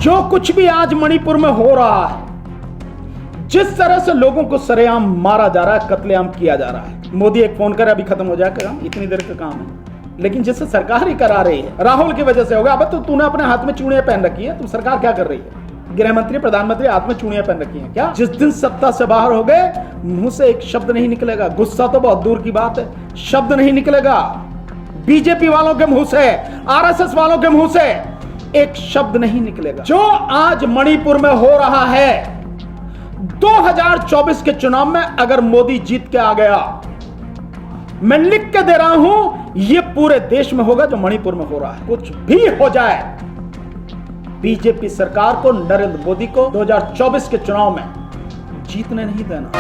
जो कुछ भी आज मणिपुर में हो रहा है, जिस तरह से लोगों को सरेआम मारा जा रहा है, कत्लेआम किया जा रहा है, मोदी एक फोन करे अभी खत्म हो जाएगा काम, इतनी देर का काम है, लेकिन जिससे सरकार ही करा रही है, राहुल की वजह से होगा। अब तो तूने अपने हाथ में चूड़ियां पहन रखी है, तुम सरकार क्या कर रही है? गृह मंत्री, प्रधानमंत्री हाथ में चूड़ियां पहन रखी हैं क्या? जिस दिन सत्ता से बाहर हो गए, मुंह से एक शब्द नहीं निकलेगा। गुस्सा तो बहुत दूर की बात है, शब्द नहीं निकलेगा। बीजेपी वालों के मुंह से, आरएसएस वालों के मुंह से एक शब्द नहीं निकलेगा। जो आज मणिपुर में हो रहा है, 2024 के चुनाव में अगर मोदी जीत के आ गया, मैं लिख के दे रहा हूं, यह पूरे देश में होगा जो मणिपुर में हो रहा है। कुछ भी हो जाए, बीजेपी सरकार को, नरेंद्र मोदी को 2024 के चुनाव में जीतने नहीं देना।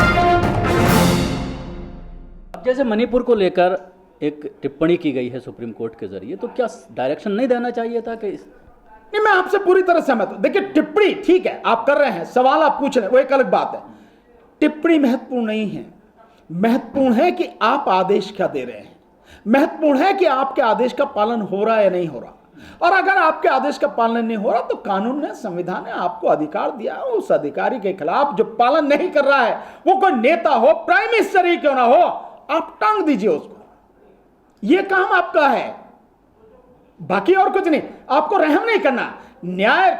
जैसे मणिपुर को लेकर एक टिप्पणी की गई है सुप्रीम कोर्ट के जरिए, तो क्या डायरेक्शन नहीं देना चाहिए था कि नहीं, मैं आपसे पूरी तरह सहमत हूं। देखिए, टिप्पणी ठीक है, आप कर रहे हैं, सवाल आप पूछ रहे हैं, वो एक अलग बात है। टिप्पणी महत्वपूर्ण नहीं है। महत्वपूर्ण है कि आप आदेश क्या दे रहे हैं। महत्वपूर्ण है कि आपके आदेश का पालन हो रहा है या नहीं हो रहा। और अगर आपके आदेश का पालन नहीं हो रहा, तो कानून ने, संविधान ने आपको अधिकार दिया, उस अधिकारी के खिलाफ जो पालन नहीं कर रहा है, वो कोई नेता हो, प्राइम मिनिस्टर ही क्यों ना हो, आप टांग दीजिए उसको। यह काम आपका है, बाकी और कुछ नहीं। आपको रहम नहीं करना। न्याय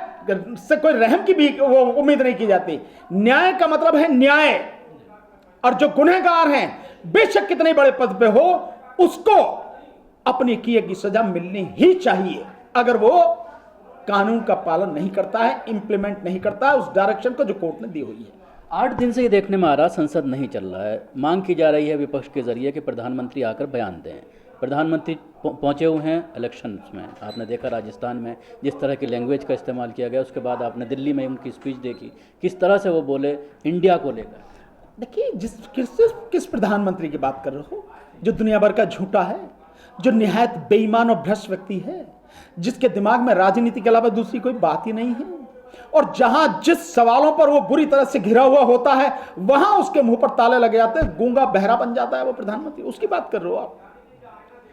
से कोई रहम की भी वो उम्मीद नहीं की जाती। न्याय का मतलब है न्याय, और जो गुनहगार हैं, बेशक कितने बड़े पद पे हो, उसको अपनी किए की सजा मिलनी ही चाहिए। अगर वो कानून का पालन नहीं करता है, इंप्लीमेंट नहीं करता है उस डायरेक्शन को जो कोर्ट ने दी हुई है। 8 दिन से ये देखने में आ रहा, संसद नहीं चल रहा है। मांग की जा रही है विपक्ष के जरिए कि प्रधानमंत्री आकर बयान दें। प्रधानमंत्री पहुंचे हुए हैं इलेक्शंस में, आपने देखा राजस्थान में जिस तरह की लैंग्वेज का इस्तेमाल किया गया, उसके बाद आपने दिल्ली में उनकी स्पीच देखी, किस तरह से वो बोले इंडिया को लेकर। देखिए, किस प्रधानमंत्री की बात कर रहे हो, जो दुनिया भर का झूठा है, जो निहायत बेईमान और भ्रष्ट व्यक्ति है, जिसके दिमाग में राजनीति के अलावा दूसरी कोई बात ही नहीं है, और जहां जिस सवालों पर वो बुरी तरह से घिरा हुआ होता है, वहां उसके मुंह पर ताले लग जाते हैं, गूंगा बहरा बन जाता है वो प्रधानमंत्री। उसकी बात कर रहे हो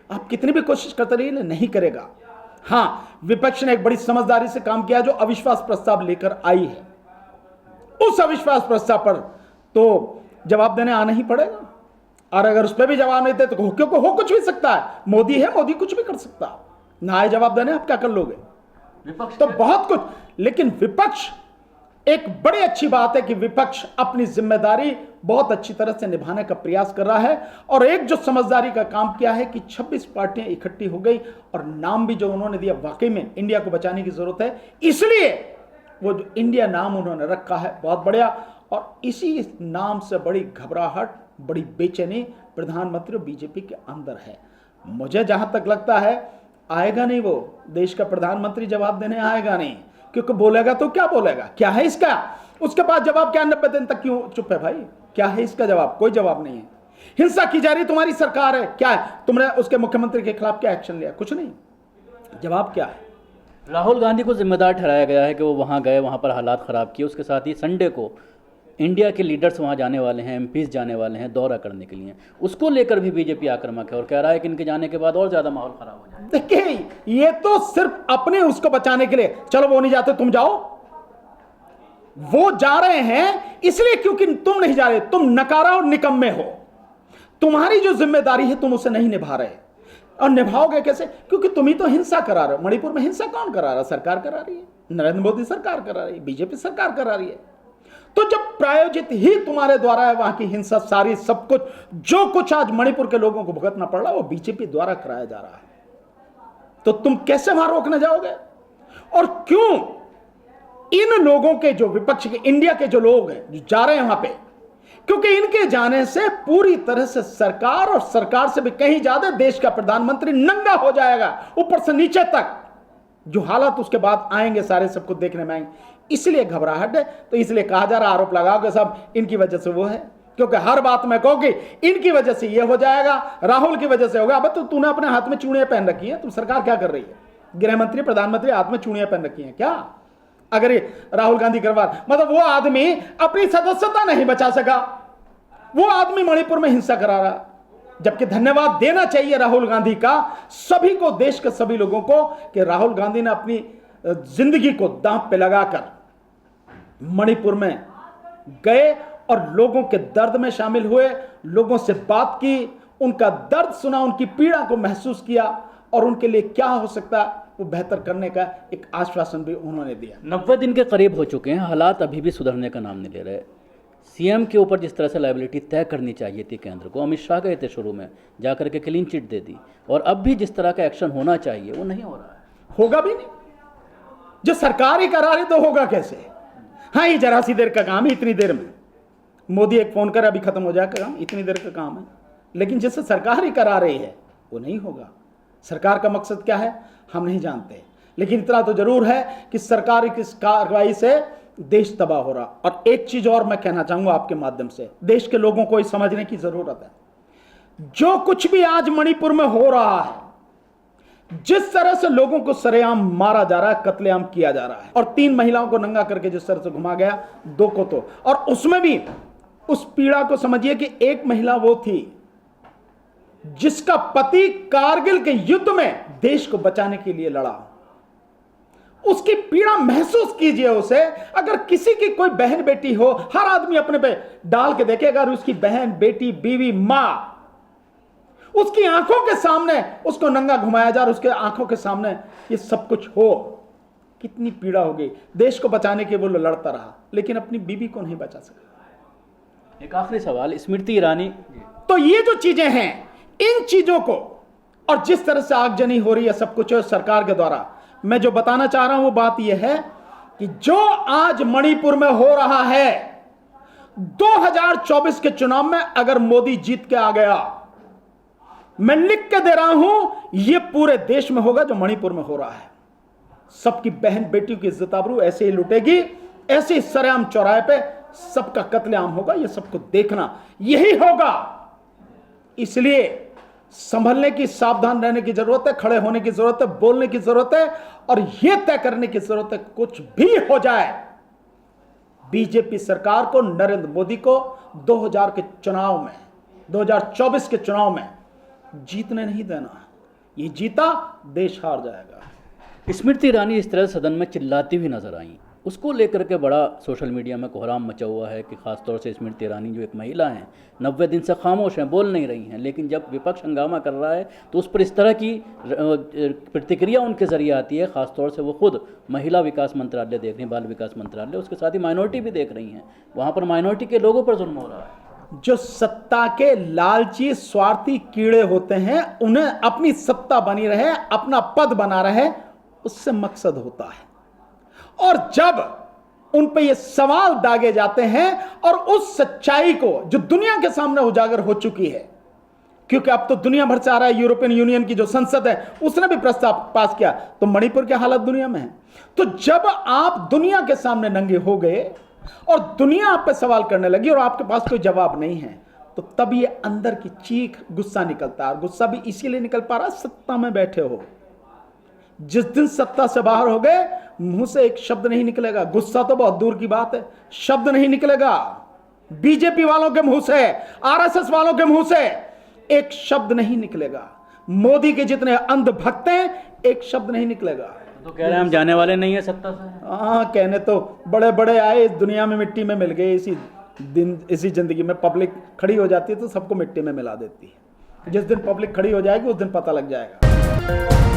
आप कितनी भी कोशिश करते रहिए, नहीं करेगा। हां, विपक्ष ने एक बड़ी समझदारी से काम किया, जो अविश्वास प्रस्ताव लेकर आई है। उस अविश्वास प्रस्ताव पर तो जवाब देने आना ही पड़ेगा, और अगर उस पर भी जवाब नहीं देते तो क्योंकि हो कुछ भी सकता है। मोदी है, मोदी कुछ भी कर सकता है। ना आए जवाब देने, आप क्या कर लोगे? विपक्ष तो बहुत कुछ, लेकिन विपक्ष, एक बड़ी अच्छी बात है कि विपक्ष अपनी जिम्मेदारी बहुत अच्छी तरह से निभाने का प्रयास कर रहा है। और एक जो समझदारी का काम किया है कि 26 पार्टियां इकट्ठी हो गई, और नाम भी जो उन्होंने दिया, वाकई में इंडिया को बचाने की जरूरत है, इसलिए वो जो इंडिया नाम उन्होंने रखा है, बहुत बढ़िया। और इसी नाम से बड़ी घबराहट, बड़ी बेचैनी प्रधानमंत्री और बीजेपी के अंदर है। मुझे जहां तक लगता है, आएगा नहीं वो देश का प्रधानमंत्री, जवाब देने आएगा नहीं, क्योंकि बोलेगा तो क्या बोलेगा, क्या है इसका, उसके पास जवाब क्या? 90 दिन तक क्यों चुप है भाई? क्या है इसका जवाब? कोई जवाब नहीं है। हिंसा की जा रही तुम्हारी सरकार है, क्या है? तुमने उसके मुख्यमंत्री के खिलाफ क्या एक्शन लिया? कुछ नहीं। जवाब क्या है? राहुल गांधी को जिम्मेदार ठहराया गया है कि वो वहाँ गए, वहाँ पर हालात ख़राब किए। उसके साथ ही संडे को इंडिया के लीडर्स वहाँ जाने वाले हैं, एमपीज जाने वाले हैं दौरा करने के लिए। उसको लेकर भी बीजेपी आक्रामक है और कह रहा है कि इनके जाने के बाद और ज़्यादा माहौल ख़राब हो जाए। देखिए, ये तो सिर्फ अपने उसको बचाने के लिए, चलो वो नहीं जाते तुम जाओ। वो जा रहे हैं इसलिए क्योंकि तुम नहीं जा रहे, तुम नकारा और निकम्मे हो। तुम्हारी जो जिम्मेदारी है तुम उसे नहीं निभा रहे, और निभाओगे कैसे? क्योंकि तुम ही तो हिंसा करा रहे हो। मणिपुर में हिंसा कौन करा रहा? सरकार करा रही है, नरेंद्र मोदी सरकार करा रही है, बीजेपी सरकार करा रही है। तो जब प्रायोजित ही तुम्हारे द्वारा है, वहां की हिंसा सारी, सब कुछ, जो कुछ आज मणिपुर के लोगों को भुगतना पड़ रहा है, वो बीजेपी द्वारा कराया जा रहा है। तो तुम कैसे वहां रोकने जाओगे? और क्यों इन लोगों के, जो विपक्ष के, इंडिया के जो लोग हैं जो जा रहे हैं वहां पे, क्योंकि इनके जाने से पूरी तरह से सरकार, और सरकार से भी कहीं ज्यादा देश का प्रधानमंत्री नंगा हो जाएगा, ऊपर से नीचे तक। जो हालात उसके बाद आएंगे, सारे सब कुछ देखने में आएंगे। इसलिए घबराहट है। तो इसलिए कहा जा रहा, आरोप लगाओ कि सब इनकी वजह से वो है, क्योंकि हर बात में कहो कि इनकी वजह से ये हो जाएगा, राहुल की वजह से होगा। अब तो तूने अपने हाथ में चूड़ियां पहन रखी है, तुम सरकार क्या कर रही है? गृह मंत्री, प्रधानमंत्री हाथ में चूड़ियां पहन रखी है क्या? अगर ये राहुल गांधी करवा, मतलब वो आदमी अपनी सदस्यता नहीं बचा सका, वो आदमी मणिपुर में हिंसा करा रहा। जबकि धन्यवाद देना चाहिए राहुल गांधी का, सभी को, देश के सभी लोगों को, कि राहुल गांधी ने अपनी जिंदगी को दांव पे लगाकर मणिपुर में गए और लोगों के दर्द में शामिल हुए, लोगों से बात की, उनका दर्द सुना, उनकी पीड़ा को महसूस किया और उनके लिए क्या हो सकता है वो बेहतर करने का एक आश्वासन भी उन्होंने दिया। 90 दिन के करीब हो चुके हैं, हालात अभी भी सुधरने का नाम नहीं ले रहे। सीएम के ऊपर जिस तरह से लायबिलिटी तय करनी चाहिए थी केंद्र को, अमित शाह गए थे शुरू में, जाकर के क्लीन चिट दे दी, और अब भी जिस तरह का एक्शन होना चाहिए वो नहीं हो रहा है। होगा भी नहीं, जो सरकार ही करा रही तो होगा कैसे? हाँ, ये जरा सी देर का काम है, इतनी देर में मोदी एक फोन कर अभी खत्म हो जाएगा काम, इतनी देर का काम है। लेकिन जिससे सरकार ही करा रही है वो नहीं होगा। सरकार का मकसद क्या है हम नहीं जानते, लेकिन इतना तो जरूर है कि सरकार की इस कार्रवाई से देश तबाह हो रहा। और एक चीज और मैं कहना चाहूंगा आपके माध्यम से, देश के लोगों को समझने की जरूरत है। जो कुछ भी आज मणिपुर में हो रहा है, जिस तरह से लोगों को सरेआम मारा जा रहा है, कत्लेआम किया जा रहा है, और 3 महिलाओं को नंगा करके जिस तरह से घुमा गया, 2 को तो, और उसमें भी उस पीड़ा को समझिए कि एक महिला वो थी जिसका पति कारगिल के युद्ध में देश को बचाने के लिए लड़ा। उसकी पीड़ा महसूस कीजिए उसे। अगर किसी की कोई बहन बेटी हो, हर आदमी अपने पे डाल के देखेगा, अगर उसकी बहन बेटी बीवी मां उसकी आंखों के सामने उसको नंगा घुमाया जा और उसके आंखों के सामने ये सब कुछ हो, कितनी पीड़ा होगी। देश को बचाने के वो लड़ता रहा, लेकिन अपनी बीवी को नहीं बचा सका। एक आखिरी सवाल, स्मृति ईरानी। तो ये जो चीजें हैं, इन चीजों को, और जिस तरह से आगजनी हो रही है सब कुछ सरकार के द्वारा, मैं जो बताना चाह रहा हूं वो बात यह है कि जो आज मणिपुर में हो रहा है, 2024 के चुनाव में अगर मोदी जीत के आ गया, मैं लिख के दे रहा हूं, यह पूरे देश में होगा जो मणिपुर में हो रहा है। सबकी बहन बेटियों की इज्जत आबरू ऐसे ही लुटेगी, ऐसे ही सरेआम चौराहे पे सबका कत्लेआम होगा। यह सबको देखना यही होगा। इसलिए संभलने की, सावधान रहने की जरूरत है, खड़े होने की जरूरत है, बोलने की जरूरत है, और यह तय करने की जरूरत है कुछ भी हो जाए, बीजेपी सरकार को, नरेंद्र मोदी को 2000 के चुनाव में, 2024 के चुनाव में जीतने नहीं देना। ये जीता देश हार जाएगा। स्मृति ईरानी इस तरह सदन में चिल्लाती हुई नजर आई, उसको लेकर के बड़ा सोशल मीडिया में कोहराम मचा हुआ है कि खासतौर से स्मृति ईरानी जो एक महिला हैं, 90 दिन से खामोश हैं, बोल नहीं रही हैं, लेकिन जब विपक्ष हंगामा कर रहा है तो उस पर इस तरह की प्रतिक्रिया उनके जरिए आती है। खासतौर से वो खुद महिला विकास मंत्रालय देख रही हैं, बाल विकास मंत्रालय, उसके साथ ही माइनॉरिटी भी देख रही हैं, वहाँ पर माइनॉरिटी के लोगों पर जुल्म हो रहा है। जो सत्ता के लालची स्वार्थी कीड़े होते हैं, उन्हें अपनी सत्ता बनी रहे, अपना पद बना रहे, उससे मकसद होता है। और जब उन पे ये सवाल दागे जाते हैं और उस सच्चाई को जो दुनिया के सामने उजागर हो चुकी है, क्योंकि अब तो दुनिया भर से आ रहा है, यूरोपियन यूनियन की जो संसद है उसने भी प्रस्ताव पास किया, तो मणिपुर की हालत दुनिया में है। तो जब आप दुनिया के सामने नंगे हो गए और दुनिया आप पे सवाल करने लगी और आपके पास कोई जवाब नहीं है, तो तब ये अंदर की चीख, गुस्सा निकलता है। गुस्सा भी इसीलिए निकल पा रहा, सत्ता में बैठे हो। जिस दिन सत्ता से बाहर हो गए, मुंह से एक शब्द नहीं निकलेगा। गुस्सा तो बहुत दूर की बात है, शब्द नहीं निकलेगा। बीजेपी वालों के मुंह से, आरएसएस वालों के मुंह से एक शब्द नहीं निकलेगा। मोदी के जितने अंधभक्त हैं, एक शब्द नहीं निकलेगा। तो कह रहे हैं हम जाने वाले नहीं है सत्ता से। हाँ, कहने तो बड़े बड़े आए, इस दुनिया में मिट्टी में मिल गए। इसी दिन, इसी जिंदगी में पब्लिक खड़ी हो जाती है तो सबको मिट्टी में मिला देती है। जिस दिन पब्लिक खड़ी हो जाएगी उस दिन पता लग जाएगा।